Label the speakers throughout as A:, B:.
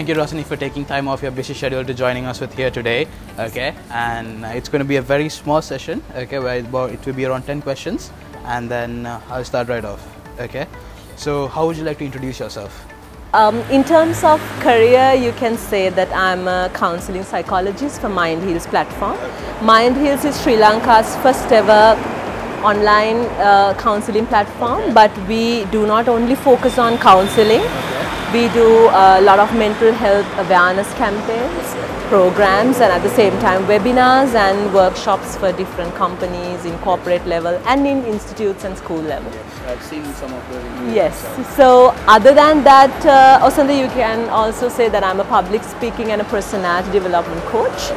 A: thank you, Rosani, for taking time off your busy schedule to joining us with here today. Okay, and it's going to be a very small session. Okay, where it will be around 10 questions, and then I'll start right off. Okay, so how would you like to introduce yourself?
B: In terms of career, you can say that I'm a counseling psychologist for Mind Heals platform. Mind Heals is Sri Lanka's first ever online counseling platform, but we do not only focus on counseling. We do a lot of mental health awareness campaigns, programs, and at the same time webinars and workshops for different companies in corporate level and in institutes and school level.
A: I've seen some of the reviews.
B: Yes. So other than that, Osanda, you can also say that I'm a public speaking and a personality development coach,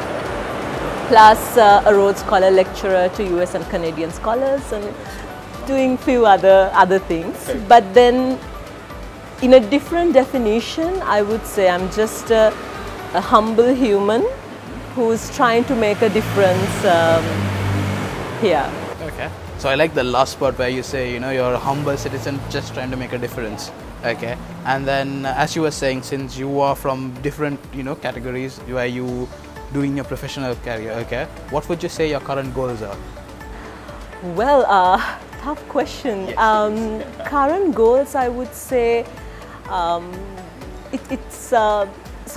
B: plus a Rhodes Scholar lecturer to US and Canadian scholars, and doing few other things.
A: Okay.
B: But then, in a different definition, I would say I'm just a humble human who's trying to make a difference here.
A: Okay. So I like the last part where you say, you know, you're a humble citizen just trying to make a difference. Okay. And then, as you were saying, since you are from different, you know, categories where you doing your professional career, okay, what would you say your current goals are?
B: Well, tough question.
A: Yes,
B: current goals, I would say,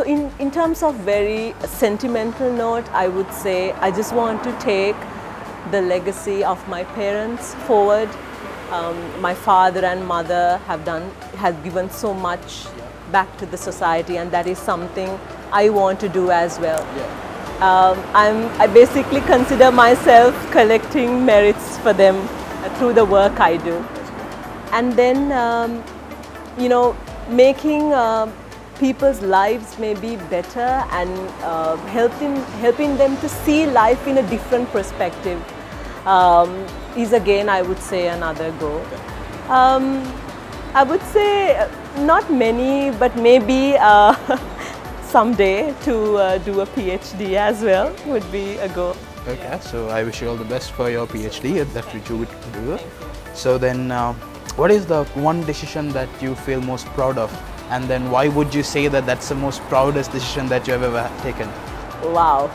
B: so in terms of very sentimental note, I would say I just want to take the legacy of my parents forward. My father and mother have given so much back to the society, and that is something I want to do as well. I basically consider myself collecting merits for them through the work I do, and then you know, making people's lives maybe better and helping them to see life in a different perspective is again, I would say, another goal. I would say not many, but maybe someday to do a PhD as well would be a goal.
A: Okay, so I wish you all the best for your PhD that which you would do. So then, what is the one decision that you feel most proud of? And then why would you say that that's the most proudest decision that you have ever taken?
B: Wow,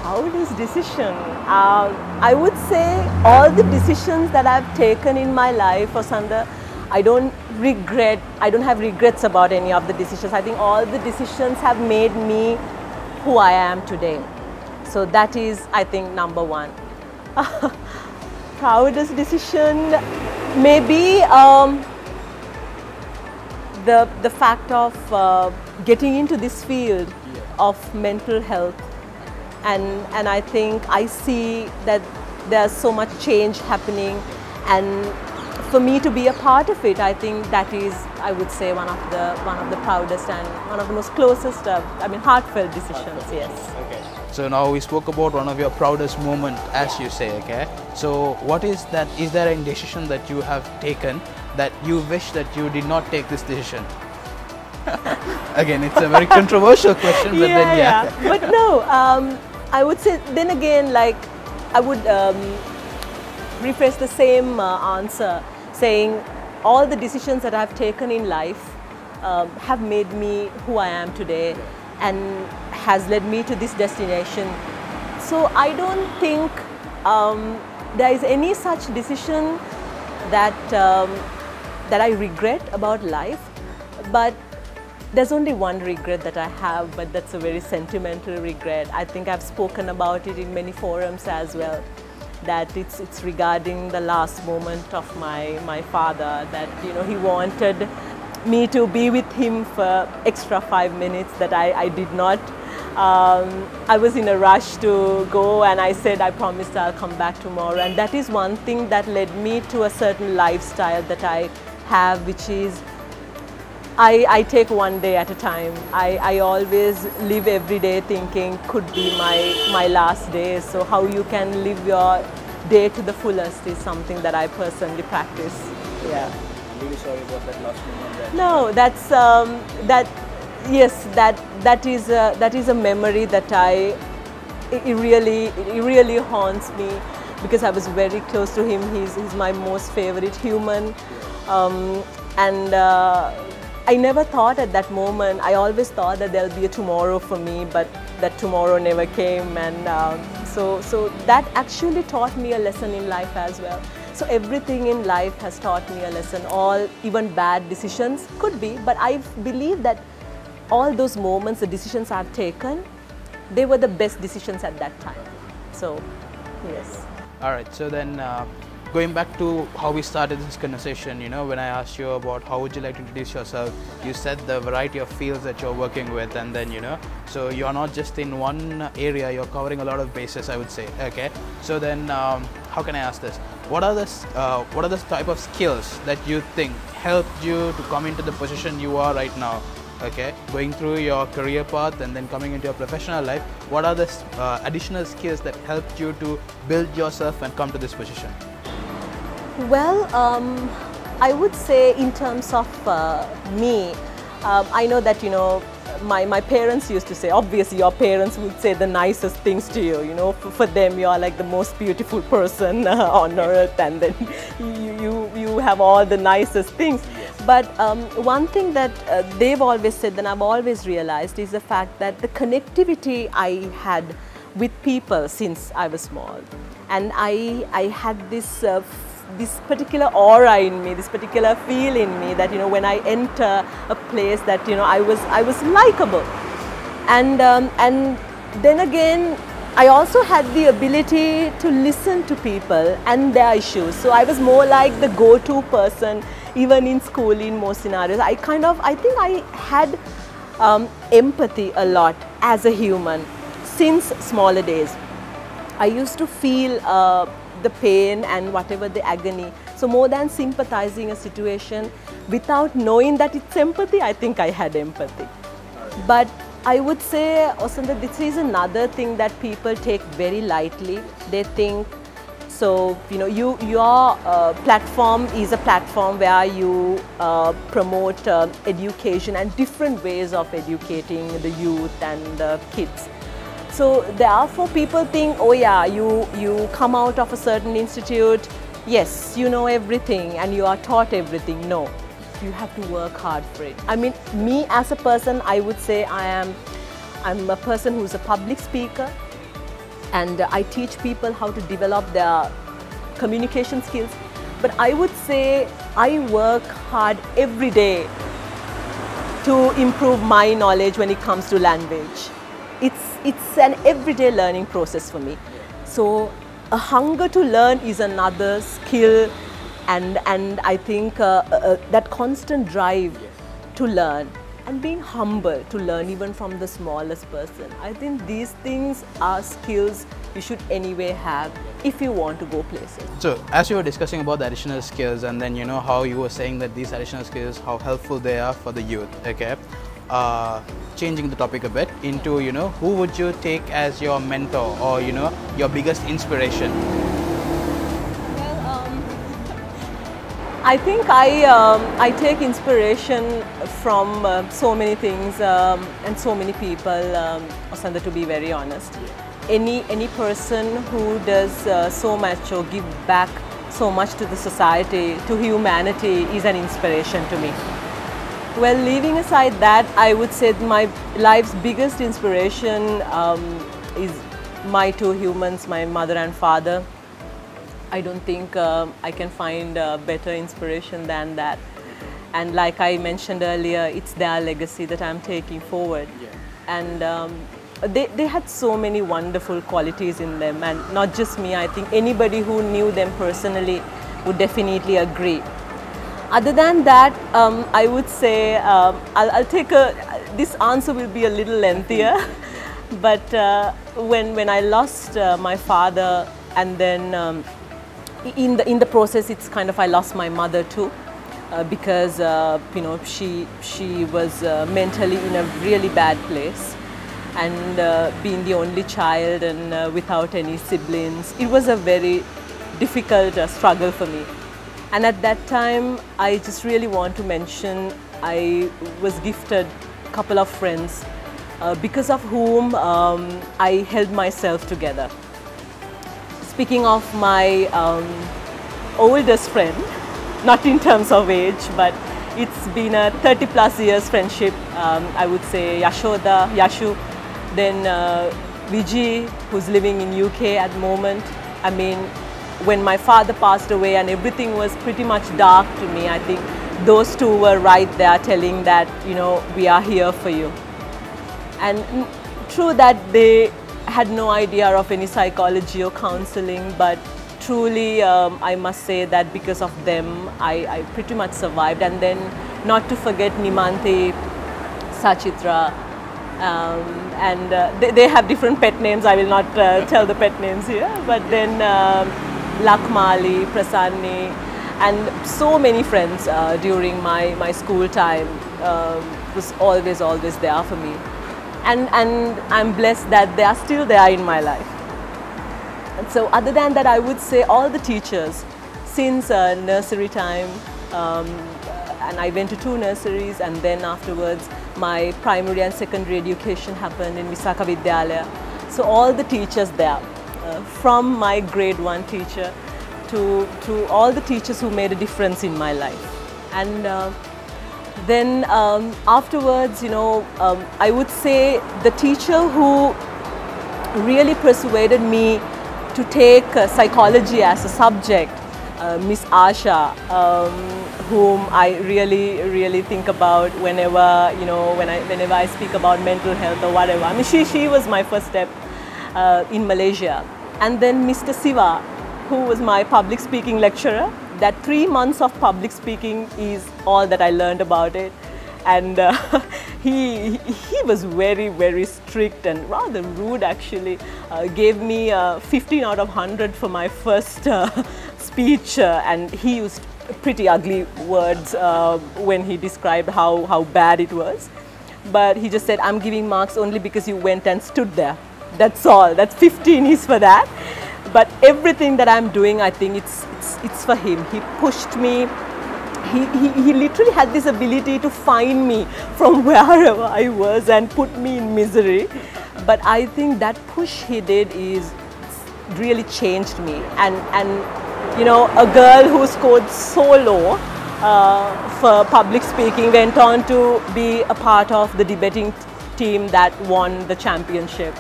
B: proudest decision? I would say all the decisions that I've taken in my life, Osanda, I don't have regrets about any of the decisions. I think all the decisions have made me who I am today. So that is, I think, number one. Proudest decision, maybe the fact of getting into this field of mental health, and I think I see that there's so much change happening, and for me to be a part of it, I think that is, I would say, one of the proudest and one of the most closest, heartfelt decisions. Yes.
A: Okay. So now we spoke about one of your proudest moment, as you say. Okay. So what is that? Is there a decision that you have taken that you wish that you did not take this decision? Again, it's a very controversial question, but then
B: But no, I would say then again, like I would rephrase the same answer, saying all the decisions that I've taken in life have made me who I am today and has led me to this destination. So I don't think there is any such decision that that I regret about life, but there's only one regret that I have, but that's a very sentimental regret. I think I've spoken about it in many forums as well, that it's regarding the last moment of my father, that, you know, he wanted me to be with him for extra 5 minutes that I did not. I was in a rush to go, and I said I promised I'll come back tomorrow, and that is one thing that led me to a certain lifestyle that I have, which is I take one day at a time. I always live every day thinking could be my last day. So how you can live your day to the fullest is something that I personally practice. Yeah.
A: I'm really sorry about that last moment.
B: No, that's yes, that is a memory that it really haunts me, because I was very close to him. He's my most favorite human, I never thought at that moment, I always thought that there'll be a tomorrow for me, but that tomorrow never came. And so that actually taught me a lesson in life as well. So everything in life has taught me a lesson. All, even bad decisions could be, but I believe that all those moments, the decisions I've taken, they were the best decisions at that time. So, yes.
A: All right, so then going back to how we started this conversation, you know, when I asked you about how would you like to introduce yourself, you said the variety of fields that you're working with, and then, you know, so you're not just in one area, you're covering a lot of bases, I would say. Okay, so then how can I ask this? What are the type of skills that you think helped you to come into the position you are right now? Okay, going through your career path and then coming into your professional life, what are the additional skills that helped you to build yourself and come to this position?
B: Well, I would say in terms of me, I know that, you know, my parents used to say, obviously your parents would say the nicest things to you, you know, for them you are like the most beautiful person on earth, and then you have all the nicest things. But one thing that they've always said, and I've always realized, is the fact that the connectivity I had with people since I was small, and I had this particular aura in me, this particular feel in me, that, you know, when I enter a place, that, you know, I was likable, and then again I also had the ability to listen to people and their issues. So I was more like the go-to person, even in school, in most scenarios. I think I had empathy a lot as a human since smaller days. I used to feel the pain and whatever the agony. So more than sympathizing a situation without knowing that it's empathy, I think I had empathy. But I would say, Osanda, this is another thing that people take very lightly. They think, so, you know, your platform is a platform where you promote education and different ways of educating the youth and the kids. So therefore people think, oh yeah, you come out of a certain institute, yes, you know everything and you are taught everything. No, you have to work hard for it. I mean, me as a person, I would say I'm a person who's a public speaker, and I teach people how to develop their communication skills. But I would say I work hard every day to improve my knowledge when it comes to language. It's an everyday learning process for me. So a hunger to learn is another skill, and I think that constant drive to learn and being humble to learn even from the smallest person. I think these things are skills you should anyway have if you want to go places.
A: So as you were discussing about the additional skills, and then, you know, how you were saying that these additional skills, how helpful they are for the youth, okay? Changing the topic a bit into, you know, who would you take as your mentor, or, you know, your biggest inspiration?
B: Well, I think I take inspiration from so many things and so many people, Osanda, to be very honest. Any person who does so much or give back so much to the society, to humanity, is an inspiration to me. Well, leaving aside that, I would say my life's biggest inspiration is my two humans, my mother and father. I don't think I can find a better inspiration than that. And like I mentioned earlier, it's their legacy that I'm taking forward. Yeah. And they had so many wonderful qualities in them, and not just me, I think anybody who knew them personally would definitely agree. Other than that, I would say I'll take this answer will be a little lengthier, but when I lost my father, and then in the process, it's kind of I lost my mother too, because you know, she was mentally in a really bad place, and being the only child and without any siblings, it was a very difficult struggle for me. And at that time, I just really want to mention, I was gifted a couple of friends because of whom I held myself together. Speaking of my oldest friend, not in terms of age, but It's been a 30+ years friendship. I would say Yashoda, Yashu, then Vijay, who's living in UK at the moment. I mean, when my father passed away and everything was pretty much dark to me, I think those two were right there telling that, you know, we are here for you. And true that they had no idea of any psychology or counseling, but truly I must say that because of them, I pretty much survived. And then not to forget Nimanti, Sachitra, and they have different pet names. I will not tell the pet names here, but then Lakmali, Prasanni, and so many friends during my school time was always there for me. And I'm blessed that they are still there in my life. And so other than that, I would say all the teachers since nursery time, and I went to 2 nurseries, and then afterwards my primary and secondary education happened in Visakha Vidyalaya. So all the teachers there, from my grade 1 teacher to all the teachers who made a difference in my life. And then afterwards, you know, I would say the teacher who really persuaded me to take psychology as a subject, Miss Asha, whom I really think about whenever, you know, whenever I speak about mental health or whatever. I mean, she was my first step in Malaysia. And then Mr. Siva, who was my public speaking lecturer. That 3 months of public speaking is all that I learned about it. And he was very strict and rather rude actually. Gave me 15 out of 100 for my first speech, and he used pretty ugly words when he described how bad it was. But he just said, I'm giving marks only because you went and stood there. That's all. That's 15 is for that. But everything that I'm doing, I think it's for him. He pushed me. He literally had this ability to find me from wherever I was and put me in misery. But I think that push he did is really changed me. And you know, a girl who scored so low for public speaking went on to be a part of the debating team that won the championship.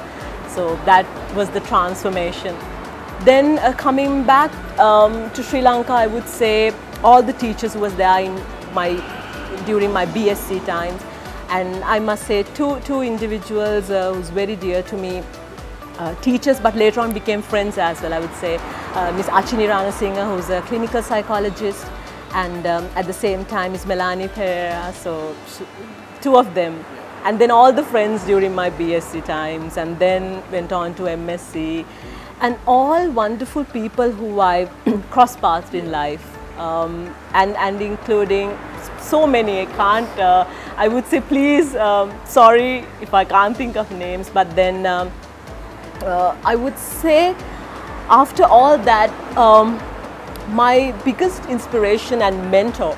B: So that was the transformation. Then coming back to Sri Lanka, I would say all the teachers who was there during my BSc times, and I must say two individuals who's very dear to me, teachers, but later on became friends as well. I would say Miss Achini Ranasinghe, who's a clinical psychologist, and at the same time Miss Melanie Pereira. So 2 of them, and then all the friends during my BSc times, and then went on to MSc. And all wonderful people who I crossed paths in life, and including so many. I can't, I would say please, sorry if I can't think of names, but then I would say after all that, my biggest inspiration and mentor,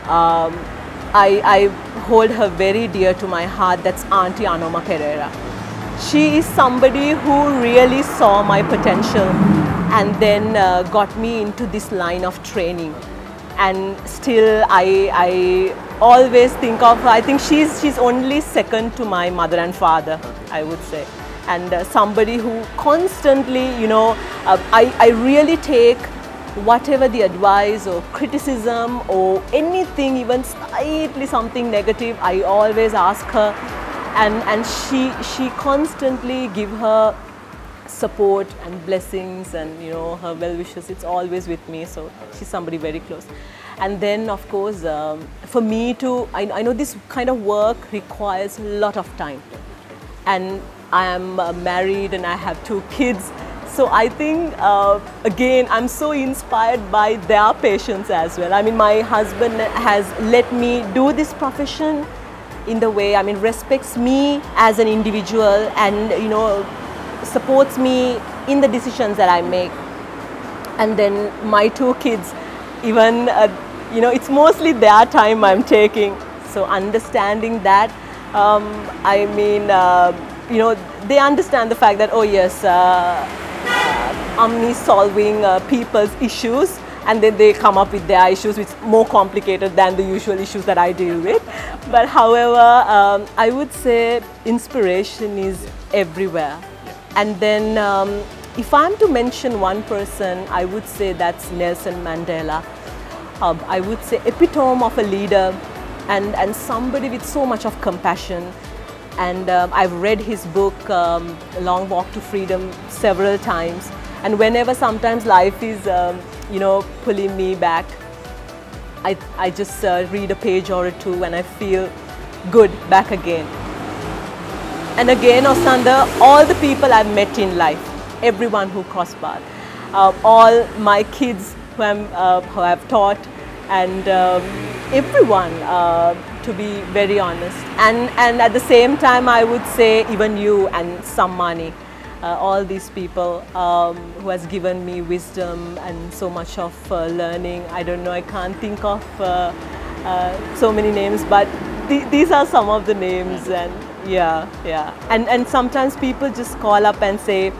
B: I hold her very dear to my heart, that's Auntie Anoma Pereira. She is somebody who really saw my potential and then got me into this line of training. And still I always think of her. I think she's only second to my mother and father, I would say. And somebody who constantly, you know, I really take whatever the advice or criticism or anything, even slightly something negative, I always ask her. And she constantly give her support and blessings, and you know, her well wishes. It's always with me, so she's somebody very close. And then of course for me to, I know this kind of work requires a lot of time, and I am married and I have 2 kids, so I think again I'm so inspired by their patience as well. I mean, my husband has let me do this profession in the way, I mean, respects me as an individual, and you know, supports me in the decisions that I make. And then my 2 kids, even you know, it's mostly their time I'm taking. So understanding that, I mean, you know, they understand the fact that, oh yes, Amni is solving people's issues, and then they come up with their issues which is more complicated than the usual issues that I deal with. But however, I would say inspiration is everywhere. And then if I'm to mention one person, I would say that's Nelson Mandela. I would say epitome of a leader, and somebody with so much of compassion. And I've read his book, Long Walk to Freedom, several times. And whenever sometimes life is, pulling me back, I just read a page or two and I feel good back again. And again, Osanda, all the people I've met in life, everyone who crossed paths, all my kids who I've taught, and everyone, to be very honest. And at the same time, I would say even you and Sammani, all these people who has given me wisdom and so much of learning. I don't know, I can't think of so many names, but these are some of the names. And yeah. And sometimes people just call up and say,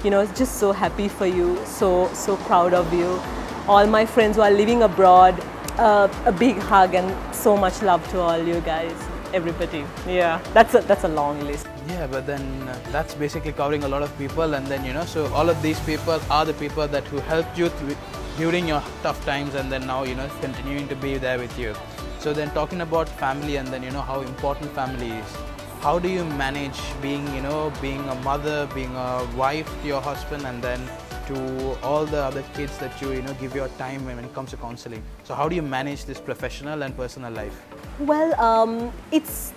B: just so happy for you, so proud of you. All my friends who are living abroad, a big hug and so much love to all you guys, everybody. Yeah, that's a long list.
A: Yeah, but then that's basically covering a lot of people, and then so all of these people are the people who helped you during your tough times, and then now continuing to be there with you. So then talking about family, and then how important family is. How do you manage being being a mother, being a wife to your husband, and then to all the other kids that you give your time when it comes to counseling? So how do you manage this professional and personal life?
B: Well, it's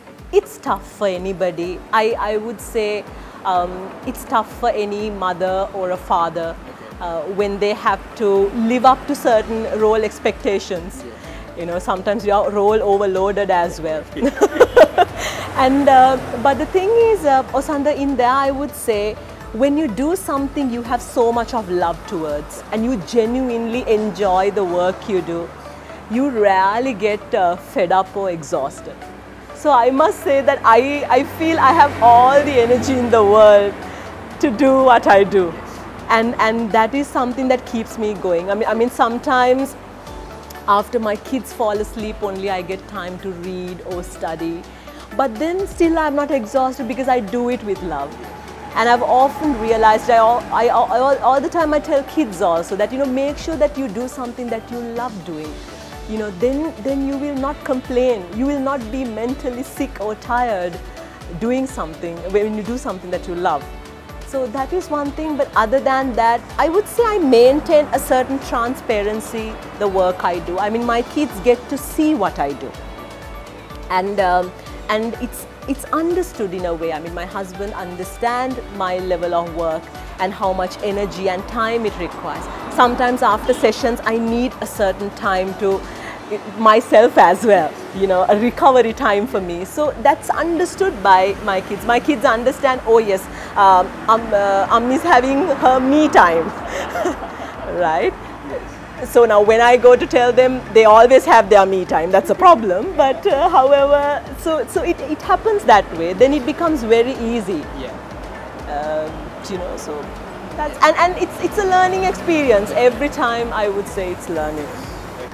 B: tough for anybody. I would say it's tough for any mother or a father when they have to live up to certain role expectations. Sometimes you are role overloaded as well. And but the thing is, Osanda, in there I would say, when you do something you have so much of love towards and you genuinely enjoy the work you do, you rarely get fed up or exhausted. So I must say that I feel I have all the energy in the world to do what I do. And that is something that keeps me going. I mean sometimes after my kids fall asleep only I get time to read or study. But then still I'm not exhausted because I do it with love. And I've often realized, all the time I tell kids also that, make sure that you do something that you love doing. Then you will not complain. You will not be mentally sick or tired doing something when you do something that you love. So that is one thing, but other than that, I would say I maintain a certain transparency, the work I do. I mean, my kids get to see what I do. And it's understood in a way. I mean, my husband understands my level of work and how much energy and time it requires. Sometimes after sessions, I need a certain time to myself as well, a recovery time for me. So that's understood by my kids. My kids understand, oh yes, Ammi's having her me time, right? So now when I go to tell them, they always have their me time. That's a problem. But however, so it happens that way. Then it becomes very easy.
A: Yeah.
B: So that's, and it's a learning experience. Every time I would say it's learning.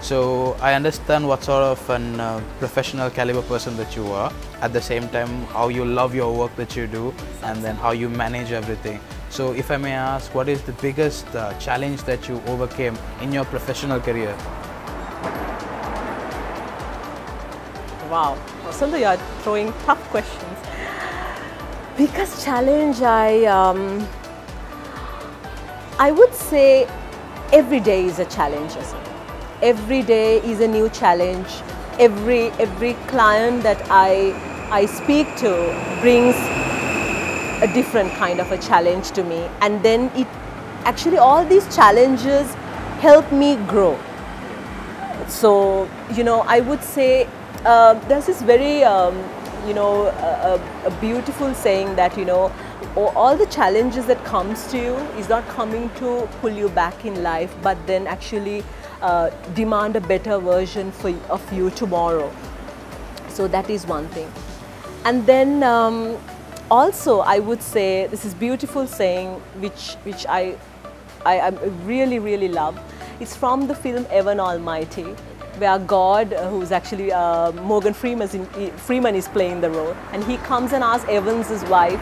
A: So I understand what sort of a professional caliber person that you are. At the same time, how you love your work that you do, and then how you manage everything. So if I may ask, what is the biggest challenge that you overcame in your professional career?
B: Wow, Sundar, you are throwing tough questions. Biggest challenge, I would say every day is a challenge. Every day is a new challenge. Every client that I speak to brings a different kind of a challenge to me, and then actually all these challenges help me grow. So I would say there's this very a beautiful saying that all the challenges that comes to you is not coming to pull you back in life, but then actually demand a better version of you tomorrow. So that is one thing. And then also I would say this is beautiful saying which I really love, It's from the film Evan Almighty, where God, who's actually Morgan Freeman is playing the role, and he comes and asks Evans' wife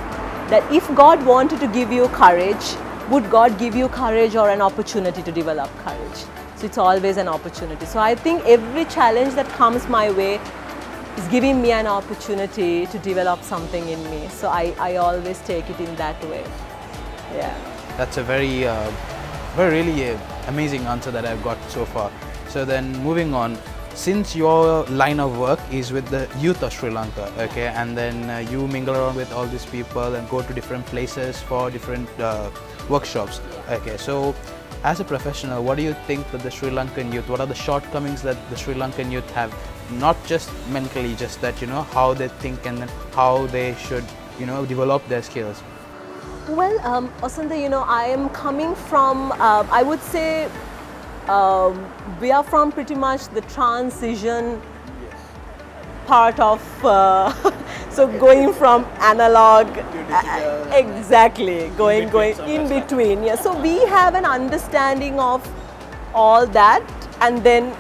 B: that if God wanted to give you courage, would God give you courage or an opportunity to develop courage? So it's always an opportunity. So I think every challenge that comes my way is giving me an opportunity to develop something in me. So I always take it in that way. Yeah.
A: That's a very really amazing answer that I've got so far. So then moving on, since your line of work is with the youth of Sri Lanka, okay, and then you mingle around with all these people and go to different places for different workshops, okay, so as a professional, what do you think that the Sri Lankan youth, what are the shortcomings that the Sri Lankan youth have, not just mentally, just that, you know, how they think and then how they should, you know, develop their skills?
B: Well, Asantha, you know, I am coming from, I would say, we are from pretty much the transition part of, so going from analog, exactly, going in between. Yeah. So we have an understanding of all that, and then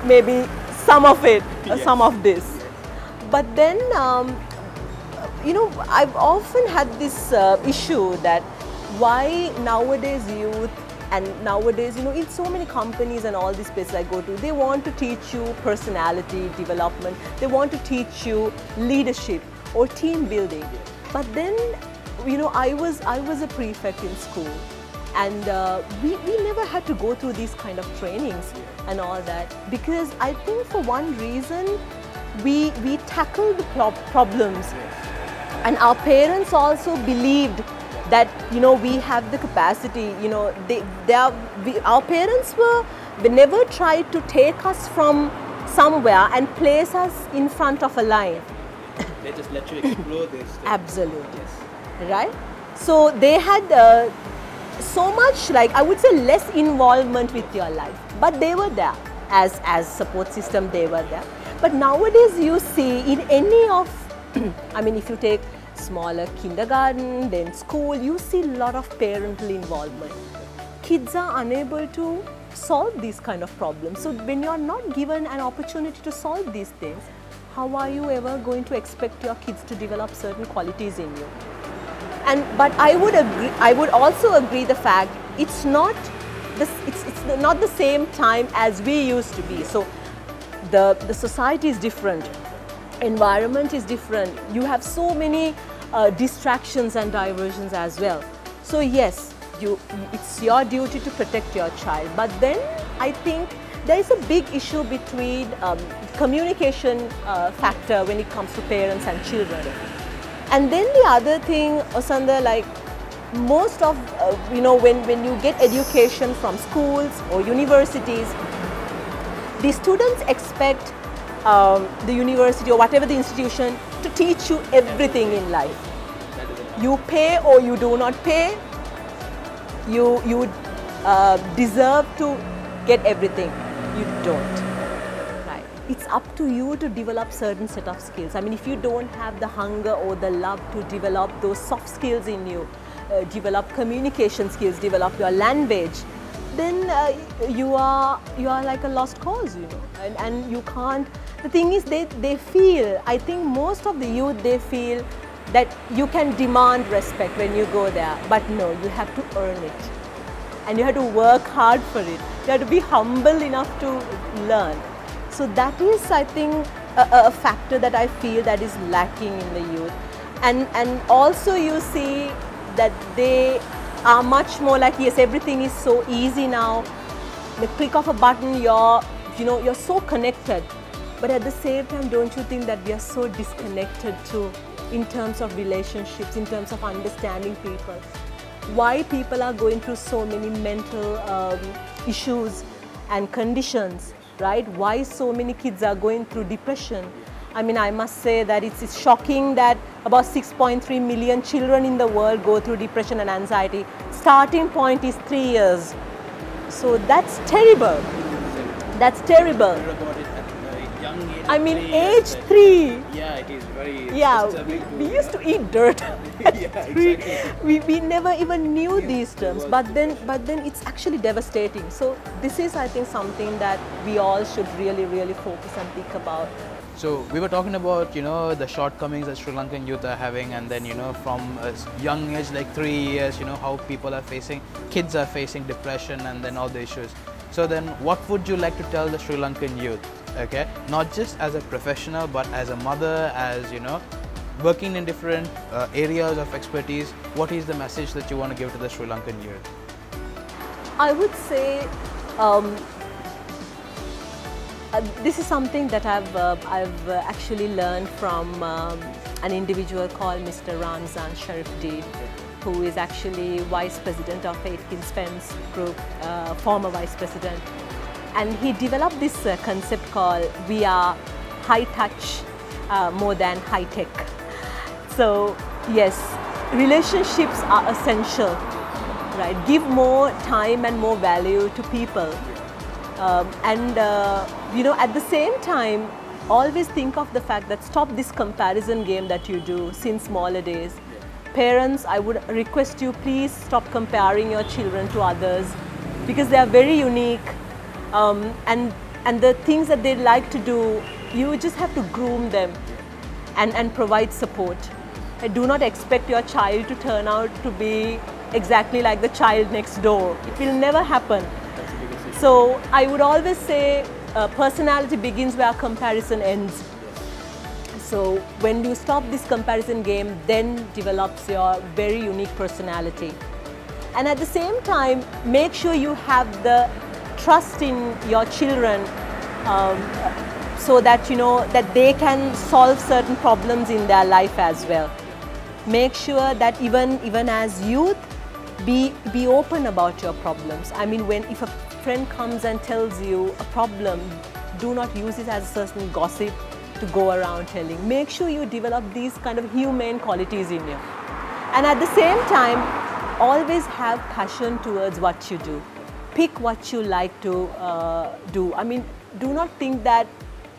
B: maybe some of it, some of this. But then, you know, I've often had this issue that why nowadays youth, and nowadays, you know, in so many companies and all these places I go to, they want to teach you personality development, they want to teach you leadership or team building. But then, you know, I was a prefect in school, and we never had to go through these kind of trainings and all that, because I think for one reason, we tackled the problems, and our parents also believed that, you know, we have the capacity, you know, our parents they never tried to take us from somewhere and place us in front of a line.
A: They just let you explore this.
B: Absolutely. Yes. Right? So they had so much, like, I would say, less involvement with your life, but they were there as support system, they were there. But nowadays you see in any of, I mean, if you take smaller kindergarten, then school, you see a lot of parental involvement. Kids are unable to solve these kind of problems. So when you are not given an opportunity to solve these things, how are you ever going to expect your kids to develop certain qualities in you? But I would agree. I would also agree the fact it's not not the same time as we used to be. So the society is different. Environment is different. You have so many distractions and diversions as well. So yes, it's your duty to protect your child. But then I think there is a big issue between communication factor when it comes to parents and children. And then the other thing, Asantha, like most of, you know, when you get education from schools or universities, the students expect the university or whatever the institution to teach you everything in life. You pay or you do not pay, you deserve to get everything. You don't. Right. It's up to you to develop certain set of skills. I mean, if you don't have the hunger or the love to develop those soft skills in you, develop communication skills, develop your language, then you are like a lost cause, you know, and you can't. The thing is, they feel, I think most of the youth, they feel that you can demand respect when you go there, but no, you have to earn it, and you have to work hard for it. You have to be humble enough to learn. So that is, I think, a factor that I feel that is lacking in the youth, and also you see that they are much more like, yes, everything is so easy now. The click of a button, you're so connected. But at the same time, don't you think that we are so disconnected too, in terms of relationships, in terms of understanding people? Why people are going through so many mental issues and conditions, right? Why so many kids are going through depression? I mean, I must say that it's shocking that about 6.3 million children in the world go through depression and anxiety. Starting point is 3 years. So that's terrible. That's terrible.
A: young age.
B: I
A: of
B: mean,
A: 3 years,
B: age 3.
A: Yeah, it is very
B: Yeah,
A: disturbing to-
B: we used to eat dirt.
A: Yeah,
B: we,
A: exactly.
B: we never even knew these terms, but then it's actually devastating. So this is, I think, something that we all should really focus and think about.
A: So we were talking about, you know, the shortcomings that Sri Lankan youth are having, and then, you know, from a young age, like 3 years, you know, how people are facing, kids are facing depression and then all the issues. So then what would you like to tell the Sri Lankan youth, okay? Not just as a professional, but as a mother, as, you know, working in different areas of expertise, what is the message that you want to give to the Sri Lankan youth?
B: I would say this is something that I've actually learned from an individual called Mr. Ramzan Sharifdeen, who is actually Vice President of Aitken Spence Group, former Vice President. And he developed this concept called we are high touch more than high tech. So yes, relationships are essential, right? Give more time and more value to people. You know, at the same time, always think of the fact that stop this comparison game that you do since smaller days. Parents, I would request you, please stop comparing your children to others because they are very unique, and the things that they like to do, you just have to groom them and provide support. Do not expect your child to turn out to be exactly like the child next door. It will never happen. So I would always say personality begins where comparison ends. So when you stop this comparison game, then develops your very unique personality. And at the same time, make sure you have the trust in your children so that you know that they can solve certain problems in their life as well. Make sure that even as youth, be open about your problems. I mean, if a friend comes and tells you a problem, do not use it as a certain gossip to go around telling. Make sure you develop these kind of humane qualities in you. And at the same time, always have passion towards what you do. Pick what you like to do. I mean, do not think that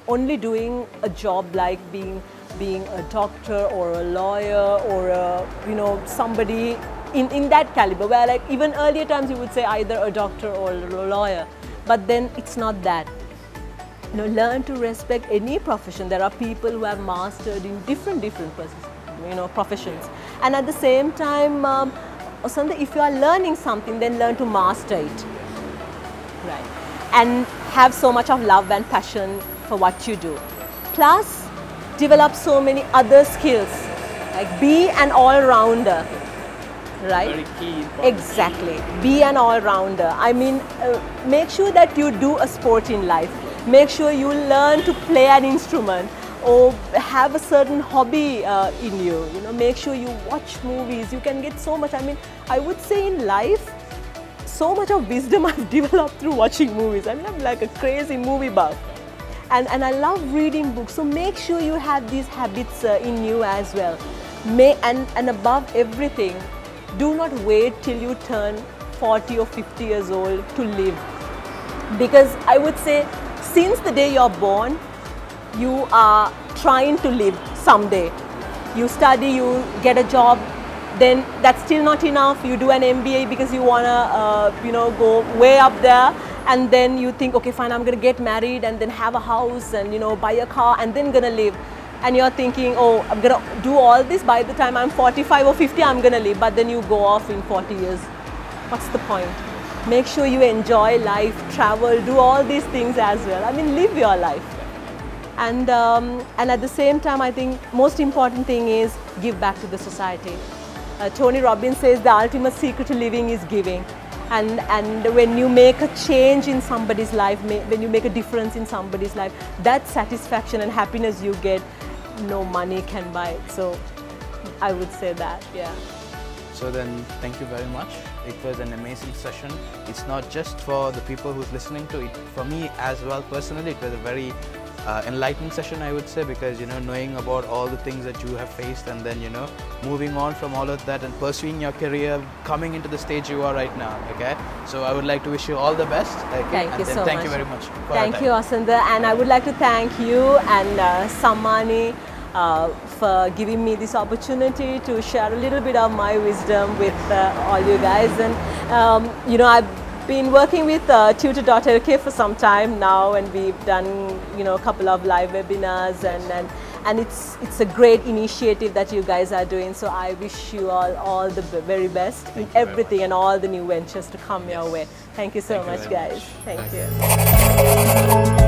B: only doing a job like being a doctor or a lawyer or you know, somebody in that caliber, where like even earlier times you would say either a doctor or a lawyer, but then it's not that. You know, learn to respect any profession. There are people who have mastered in different professions, and at the same time, if you are learning something, then learn to master it, right? And have so much of love and passion for what you do. Plus, develop so many other skills, like be an all-rounder. Right?
A: Very key.
B: Exactly. Be an all-rounder. I mean, make sure that you do a sport in life. Make sure you learn to play an instrument or have a certain hobby in you. You know, make sure you watch movies. You can get so much. I mean, I would say in life, so much of wisdom I've developed through watching movies. I mean, I'm like a crazy movie buff. And I love reading books. So make sure you have these habits in you as well. And above everything, do not wait till you turn 40 or 50 years old to live. Because I would say, since the day you're born, you are trying to live someday. You study, you get a job, then that's still not enough. You do an MBA because you want to go way up there. And then you think, okay, fine, I'm going to get married and then have a house and, you know, buy a car and then going to live. And you're thinking, oh, I'm going to do all this. By the time I'm 45 or 50, I'm going to leave. But then you go off in 40 years. What's the point? Make sure you enjoy life, travel, do all these things as well. I mean, live your life. And at the same time, I think most important thing is give back to the society. Tony Robbins says the ultimate secret to living is giving. And when you make a change in somebody's life, when you make a difference in somebody's life, that satisfaction and happiness you get, no money can buy it. So I would say that, yeah.
A: So then, thank you very much. It was an amazing session. It's not just for the people who's listening to it. For me as well, personally, it was a very enlightening session, I would say, because knowing about all the things that you have faced, and then moving on from all of that and pursuing your career, coming into the stage you are right now. Okay, so I would like to wish you all the best. Okay?
B: Thank you so much.
A: Thank you very much.
B: Thank you, Asanda, and I would like to thank you and Sammani for giving me this opportunity to share a little bit of my wisdom with all you guys. And I've been working with Tutor.lk for some time now, and we've done a couple of live webinars, and it's a great initiative that you guys are doing. So I wish you all the very best in everything and all the new ventures to come your way. Thank you so much, guys. Thank you.